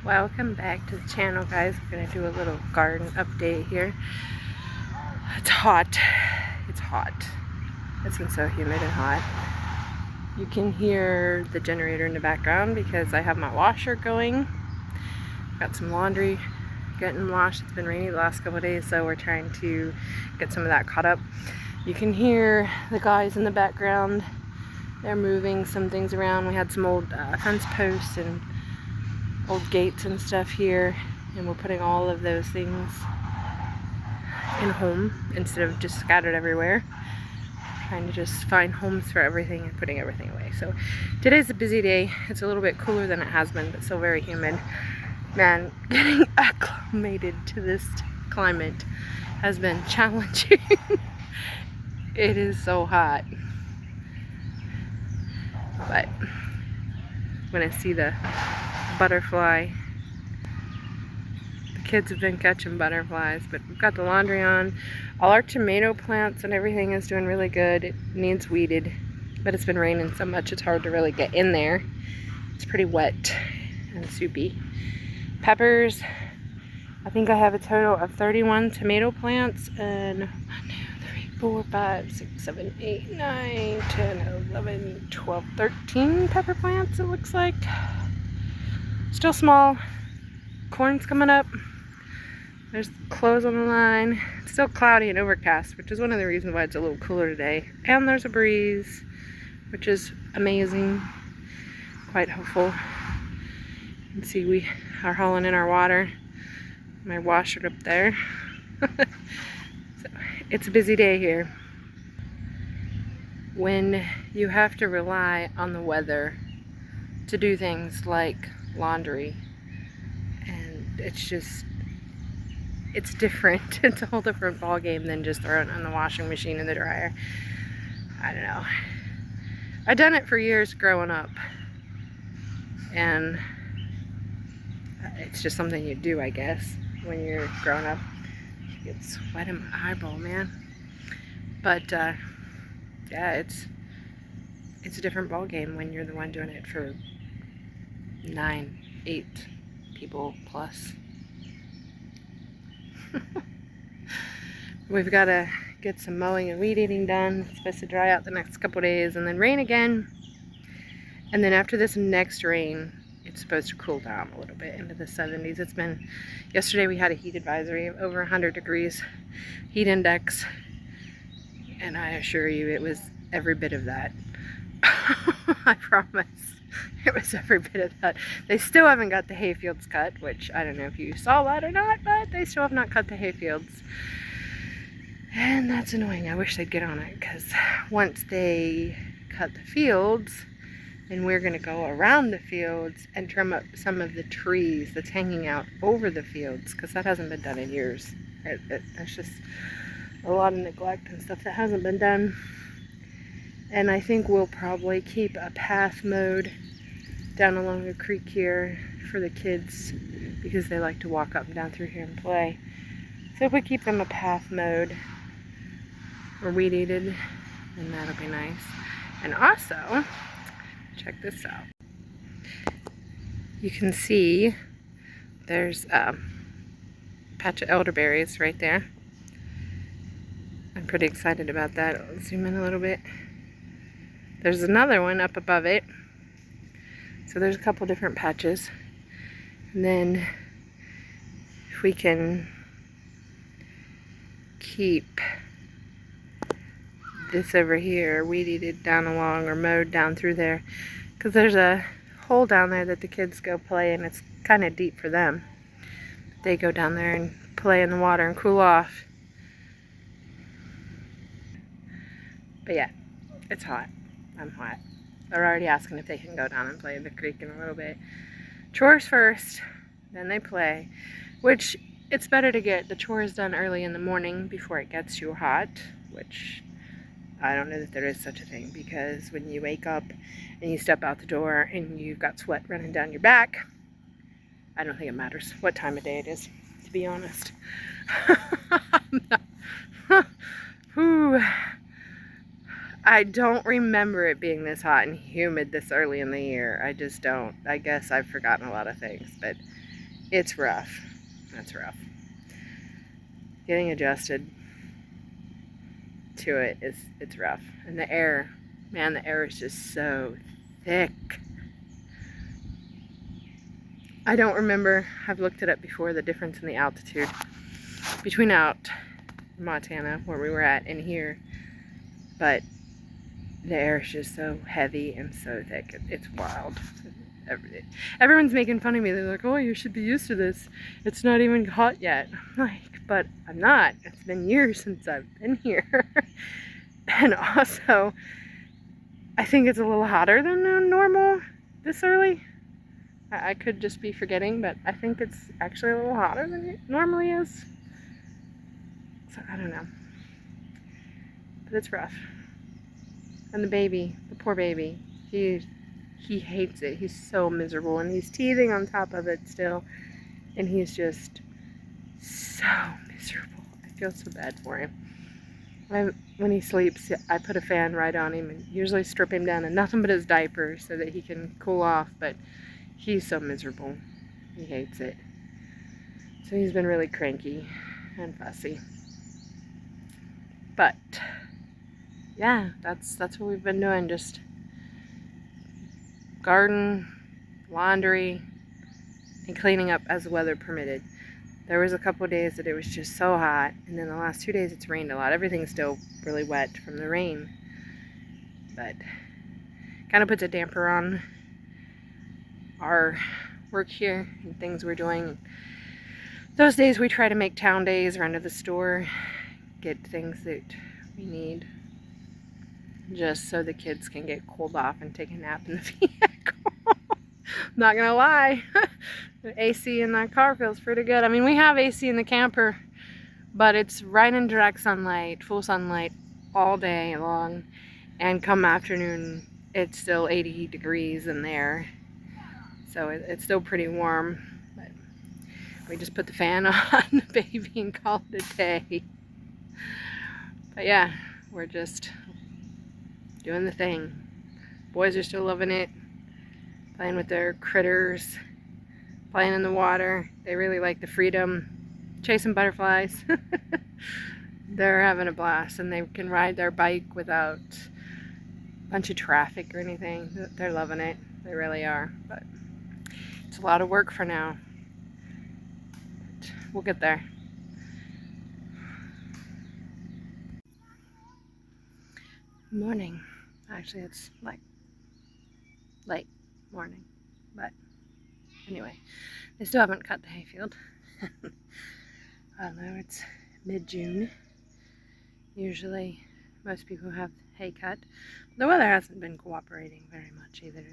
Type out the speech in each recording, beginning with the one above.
Welcome back to the channel, guys. I'm gonna do a little garden update here. It's hot. It's hot. It's been so humid and hot. You can hear the generator in the background because I have my washer going. Got some laundry getting washed. It's been rainy the last couple of days, so we're trying to get some of that caught up. You can hear the guys in the background. They're moving some things around. We had some old fence posts and old gates and stuff here, and we're putting all of those things in a home instead of just scattered everywhere. Trying to just find homes for everything and putting everything away. So today's a busy day. It's a little bit cooler than it has been, but still very humid. Man, getting acclimated to this climate has been challenging. It is so hot. But when I see the butterfly, the kids have been catching butterflies, but we've got the laundry on. All our tomato plants and everything is doing really good. It needs weeded, but it's been raining so much it's hard to really get in there. It's pretty wet and soupy. Peppers, I think I have a total of 31 tomato plants and 1, 2, 3, 4, 5, 6, 7, 8, 9, 10, 11, 12, 13 pepper plants, it looks like. Still small. Corn's coming up. There's clothes on the line. It's still cloudy and overcast, which is one of the reasons why it's a little cooler today. And there's a breeze, which is amazing. Quite hopeful. You can see we are hauling in our water. My washer up there. So it's a busy day here. When you have to rely on the weather to do things like laundry, and it's different. It's a whole different ball game than just throwing it on the washing machine and the dryer. I don't know. I've done it for years growing up, and it's just something you do, I guess, when you're growing up. You get sweat in my eyeball, man. But yeah, it's a different ball game when you're the one doing it for 9, 8 people plus. We've got to get some mowing and weed eating done. It's supposed to dry out the next couple days and then rain again. And then after this next rain, it's supposed to cool down a little bit into the 70s. It's been, yesterday we had a heat advisory of over 100 degrees heat index. And I assure you it was every bit of that. I promise. It was every bit of that. They still haven't got the hayfields cut, which I don't know if you saw that or not, but they still have not cut the hayfields. And that's annoying. I wish they'd get on it, because once they cut the fields, then we're going to go around the fields and trim up some of the trees that's hanging out over the fields, because that hasn't been done in years. That's just a lot of neglect and stuff that hasn't been done. And I think we'll probably keep a path mowed down along the creek here for the kids, because they like to walk up and down through here and play. So if we keep them a path mowed or weed eated, then that'll be nice. And also, check this out. You can see there's a patch of elderberries right there. I'm pretty excited about that. I'll zoom in a little bit. There's another one up above it. So there's a couple different patches. And then if we can keep this over here weed eated down along or mowed down through there, because there's a hole down there that the kids go play, and it's kind of deep for them. They go down there and play in the water and cool off. But yeah, it's hot. I'm hot. They're already asking if they can go down and play in the creek in a little bit. Chores first, then they play. Which, it's better to get the chores done early in the morning before it gets too hot. Which, I don't know that there is such a thing, because when you wake up and you step out the door and you've got sweat running down your back, I don't think it matters what time of day it is, to be honest. Whew. I don't remember it being this hot and humid this early in the year. I just don't. I guess I've forgotten a lot of things, but it's rough. That's rough. Getting adjusted to it's rough. And the air, man, the air is just so thick. I don't remember, I've looked it up before, the difference in the altitude between out in Montana, where we were at, and here, but the air is just so heavy and so thick. It's wild. Everyone's making fun of me. They're like, oh, you should be used to this. It's not even hot yet. I'm like, but I'm not. It's been years since I've been here. And also, I think it's a little hotter than normal this early. I could just be forgetting, but I think it's actually a little hotter than it normally is. So I don't know. But it's rough. And the baby, the poor baby, he hates it. He's so miserable, and he's teething on top of it still. And he's just so miserable. I feel so bad for him. When he sleeps, I put a fan right on him and usually strip him down to nothing but his diaper so that he can cool off, but he's so miserable. He hates it. So he's been really cranky and fussy. But yeah, that's what we've been doing. Just garden, laundry, and cleaning up as the weather permitted. There was a couple of days that it was just so hot, and then the last 2 days it's rained a lot. Everything's still really wet from the rain, but kind of puts a damper on our work here and things we're doing. Those days we try to make town days, run to the store, get things that we need, just so the kids can get cooled off and take a nap in the vehicle. Not gonna lie, the AC in that car feels pretty good. I mean, we have AC in the camper, but it's right in direct sunlight, full sunlight all day long, and come afternoon it's still 80 degrees in there, so it's still pretty warm. But we just put the fan on the baby and call it a day. But yeah, we're just doing the thing. Boys are still loving it, playing with their critters, playing in the water. They really like the freedom, chasing butterflies. They're having a blast, and they can ride their bike without a bunch of traffic or anything. They're loving it. They really are. But it's a lot of work for now. But we'll get there. Morning. Actually, it's like late morning, but anyway, they still haven't cut the hayfield. Although it's mid-June. Usually most people have hay cut. The weather hasn't been cooperating very much either.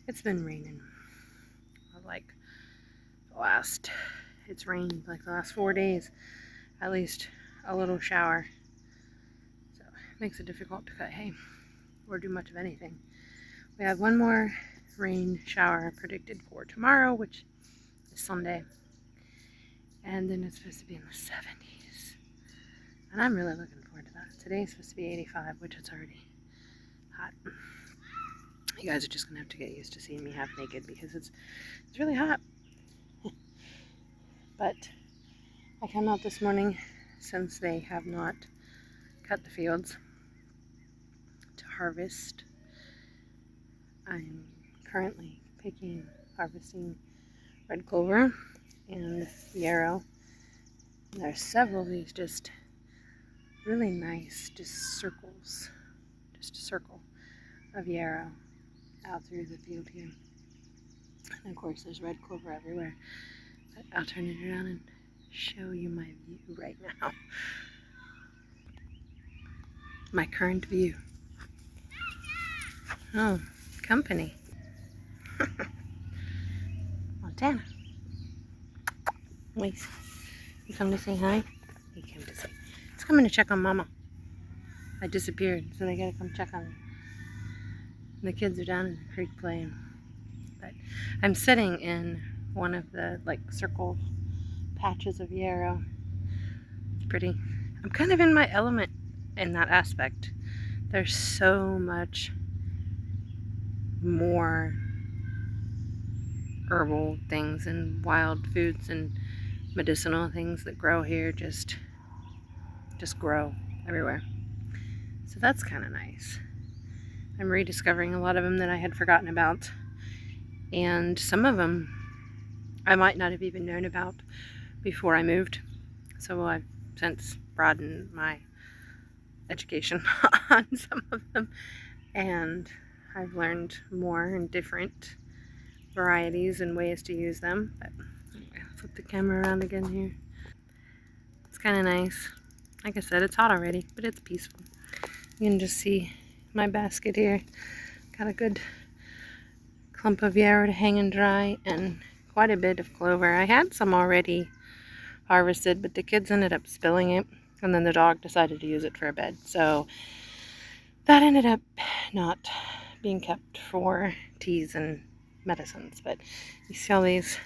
It's been raining like it's rained like the last 4 days, at least a little shower. So it makes it difficult to cut hay or do much of anything. We have one more rain shower predicted for tomorrow, which is Sunday, and then it's supposed to be in the 70s, and I'm really looking forward to that. Today's supposed to be 85, which is already hot. You guys are just gonna have to get used to seeing me half naked because it's really hot. But I came out this morning, since they have not cut the fields, to harvest. I'm currently harvesting red clover and yarrow. And there's several of these just really nice, just circles, just a circle of yarrow out through the field here. And of course there's red clover everywhere. But I'll turn it around and show you my view right now. My current view. Oh, company. Montana. Wait, you come to say hi? He came to say, he's coming to check on Mama. I disappeared, so they gotta come check on me. And the kids are down in the creek playing. But I'm sitting in one of the circle patches of yarrow. It's pretty. I'm kind of in my element in that aspect. There's so much more herbal things and wild foods and medicinal things that grow here just grow everywhere. So that's kind of nice. I'm rediscovering a lot of them that I had forgotten about, and some of them I might not have even known about before I moved. So I've since broadened my education on some of them, and I've learned more and different varieties and ways to use them. But anyway, I'll flip the camera around again here. It's kind of nice. Like I said, it's hot already, but it's peaceful. You can just see my basket here. Got a good clump of yarrow to hang and dry, and quite a bit of clover. I had some already harvested, but the kids ended up spilling it, and then the dog decided to use it for a bed. So that ended up not being kept for teas and medicines. But you see all these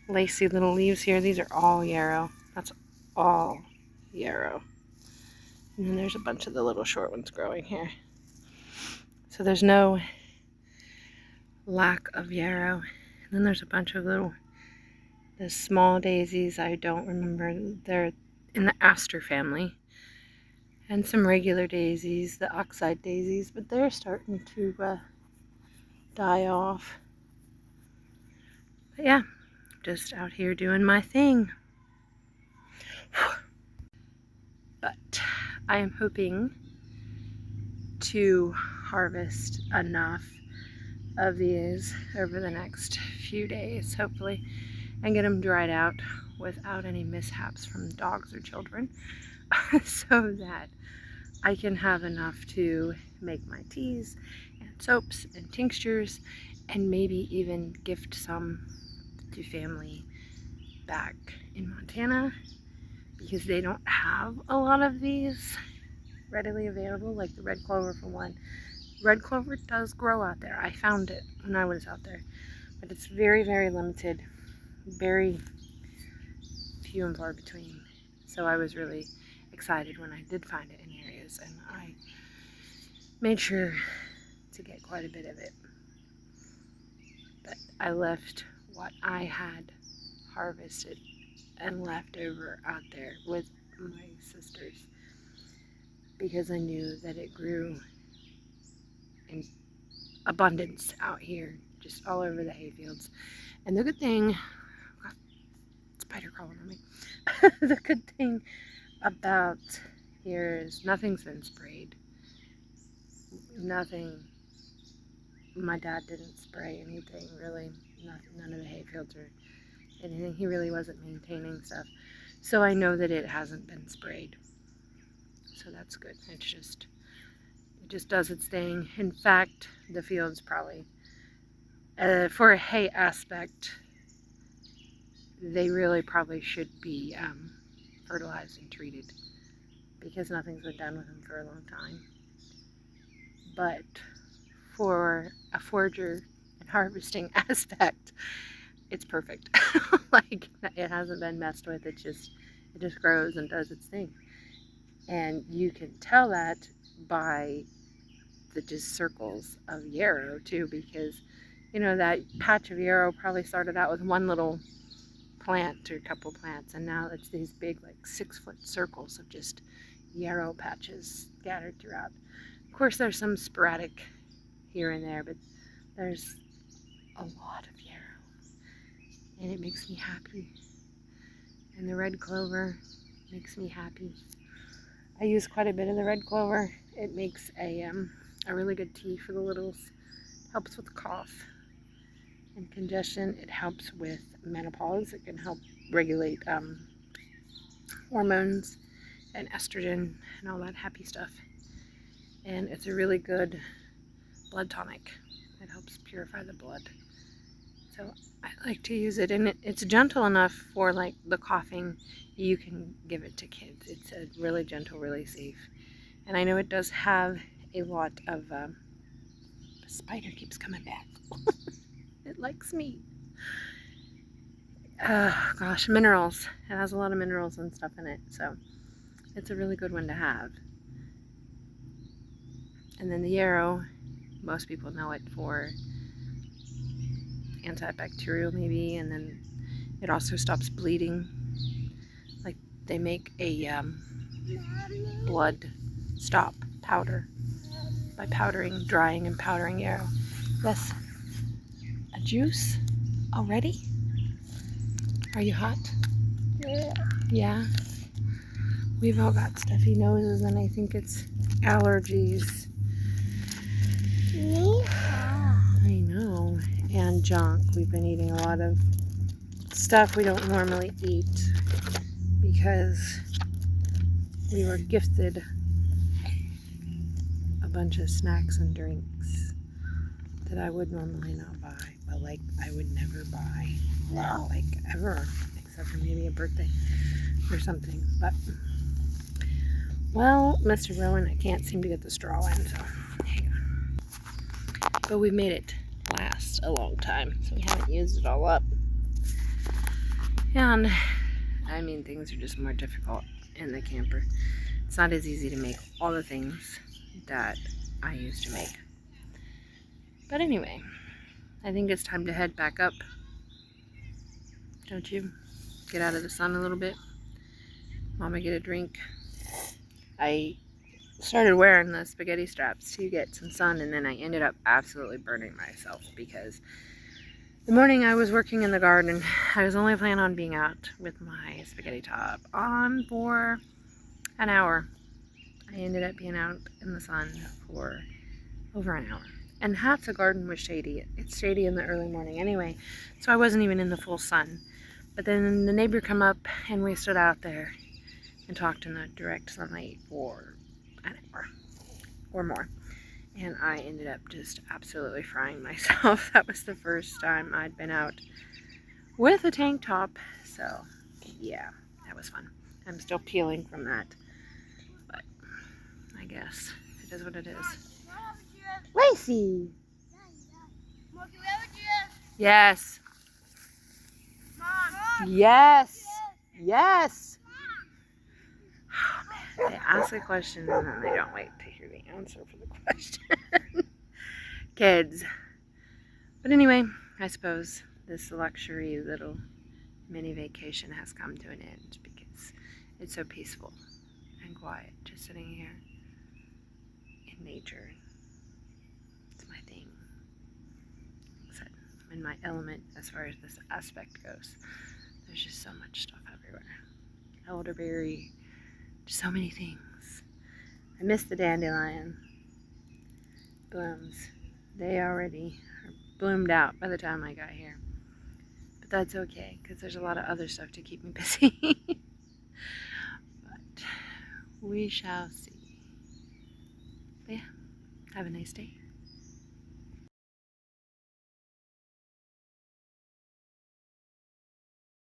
lacy little leaves here? These are all yarrow. That's all yarrow. And then there's a bunch of the little short ones growing here. So there's no lack of yarrow. And then there's a bunch of the small daisies. I don't remember. They're in the aster family. And some regular daisies, the oxide daisies, but they're starting to die off. But yeah, just out here doing my thing. But I am hoping to harvest enough of these over the next few days, hopefully, and get them dried out without any mishaps from dogs or children, so that I can have enough to make my teas and soaps and tinctures, and maybe even gift some to family back in Montana, because they don't have a lot of these readily available, like the red clover for one. Red clover does grow out there. I found it when I was out there, but it's very, very limited, very few and far between. So I was really excited when I did find it in areas, and I made sure to get quite a bit of it. But I left what I had harvested and left over out there with my sisters, because I knew that it grew in abundance out here, just all over the hayfields. And the good thing, spider crawling on me. The good thing about here is nothing's been sprayed. Nothing. My dad didn't spray anything, really. None of the hayfields or anything. He really wasn't maintaining stuff. So I know that it hasn't been sprayed. So that's good. It just does its thing. In fact, the fields probably, for a hay aspect, they really probably should be fertilized and treated, because nothing's been done with them for a long time. But for a forager and harvesting aspect, it's perfect. Like, it hasn't been messed with. It just grows and does its thing. And you can tell that by the just circles of yarrow too, because you know that patch of yarrow probably started out with one little plant or a couple plants, and now it's these big, like 6-foot circles of just yarrow patches scattered throughout. Of course, there's some sporadic here and there, but there's a lot of yarrow, and it makes me happy. And the red clover makes me happy. I use quite a bit of the red clover. It makes a really good tea for the littles. It helps with cough and congestion. It helps with menopause. It can help regulate hormones and estrogen and all that happy stuff. And it's a really good blood tonic. It helps purify the blood. So I like to use it, and it's gentle enough for like the coughing. You can give it to kids. It's a really gentle, really safe. And I know it does have a lot of, the spider keeps coming back. It likes me. Gosh, minerals. It has a lot of minerals and stuff in it, so it's a really good one to have. And then the yarrow, most people know it for antibacterial maybe, and then it also stops bleeding. Like they make a blood stop powder by powdering, drying and powdering yarrow. Yes. A juice? Already? Are you hot? Yeah. Yeah. We've all got stuffy noses, and I think it's allergies. Yeah. I know. And junk. We've been eating a lot of stuff we don't normally eat because we were gifted a bunch of snacks and drinks that I would normally not buy. But like I would never buy. No. Like ever. Except for maybe a birthday or something. But well, Mr. Rowan, I can't seem to get the straw in, so hang on. But we've made it last a long time, so we haven't used it all up. And I mean, things are just more difficult in the camper. It's not as easy to make all the things that I used to make. But anyway, I think it's time to head back up. Don't you? Get out of the sun a little bit. Mama, get a drink. I started wearing the spaghetti straps to get some sun, and then I ended up absolutely burning myself because the morning I was working in the garden, I was only planning on being out with my spaghetti top on for an hour. I ended up being out in the sun for over an hour. And half the garden was shady. It's shady in the early morning anyway, so I wasn't even in the full sun. But then the neighbor come up and we stood out there and talked in the direct sunlight for an hour or more. And I ended up just absolutely frying myself. That was the first time I'd been out with a tank top. So yeah, that was fun. I'm still peeling from that. But I guess it is what it is. Lacey! Mom, can we have a juice? Yes. Mom. Yes. Yes. Oh, man. They ask a question and then they don't wait to hear the answer for the question. Kids. But anyway, I suppose this luxury little mini vacation has come to an end because it's so peaceful and quiet just sitting here in nature. It's my thing. Except I'm in my element as far as this aspect goes. There's just so much stuff everywhere. Elderberry, just so many things. I miss the dandelion blooms. They already are bloomed out by the time I got here. But that's okay, because there's a lot of other stuff to keep me busy. But we shall see. But yeah, have a nice day.